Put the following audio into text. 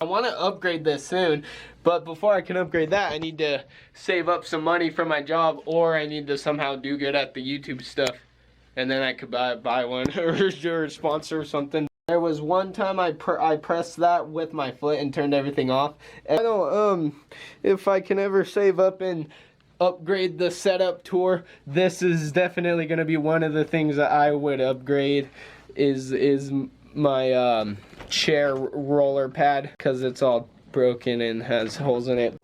I want to upgrade this soon, but before I can upgrade that, I need to save up some money for my job, or I need to somehow do good at the YouTube stuff, and then I could buy one or sponsor or something. There was one time I pressed that with my foot and turned everything off. And I don't if I can ever save up and upgrade the setup tour, this is definitely going to be one of the things that I would upgrade. Is my chair roller pad, because it's all broken and has holes in it.